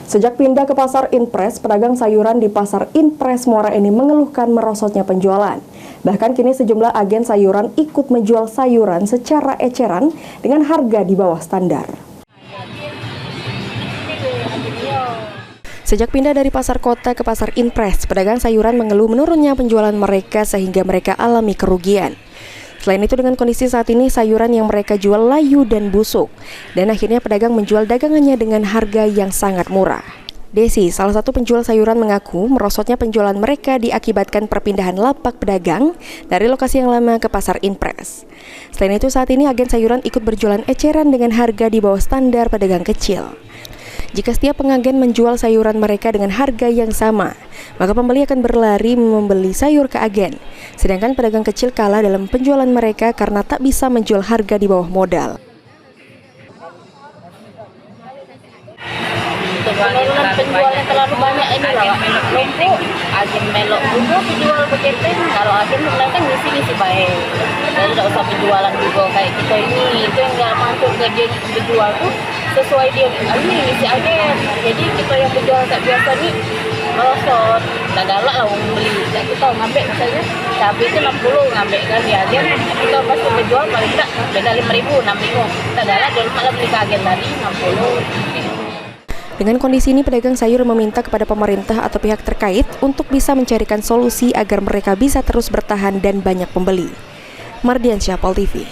Sejak pindah ke pasar Inpres, pedagang sayuran di pasar Inpres Muara ini mengeluhkan merosotnya penjualan. Bahkan kini sejumlah agen sayuran ikut menjual sayuran secara eceran dengan harga di bawah standar. Sejak pindah dari pasar kota ke pasar Inpres, pedagang sayuran mengeluh menurunnya penjualan mereka sehingga mereka alami kerugian. Selain itu, dengan kondisi saat ini sayuran yang mereka jual layu dan busuk, dan akhirnya pedagang menjual dagangannya dengan harga yang sangat murah. Desi, salah satu penjual sayuran, mengaku merosotnya penjualan mereka diakibatkan perpindahan lapak pedagang dari lokasi yang lama ke pasar Inpres. Selain itu, saat ini agen sayuran ikut berjualan eceran dengan harga di bawah standar pedagang kecil. Jika setiap pengagen menjual sayuran mereka dengan harga yang sama, maka pembeli akan berlari membeli sayur ke agen. Sedangkan pedagang kecil kalah dalam penjualan mereka karena tak bisa menjual harga di bawah modal. Penurunan penjualnya terlalu banyak ini lah, numpuk, agen melok juga penjual begitu. Kalau agen sebenarnya kan ngisi baik, jadi tidak usah penjualan juga kayak kita ini. Itu yang nggak masuk ke dia penjual tuh sesuai dia ini ngisi agen. Jadi kita yang penjual tak biasa nih merosot, tak galak lah orang beli. Tak kita ngambil misalnya cabai itu 60 ngambil kan di agen, kita pasti penjual paling tak beda 5.000, 6.000. Tak galak dia malah beli ke agen tadi 60. Dengan kondisi ini, pedagang sayur meminta kepada pemerintah atau pihak terkait untuk bisa mencarikan solusi agar mereka bisa terus bertahan dan banyak pembeli. Mardiansyah, Pol TV.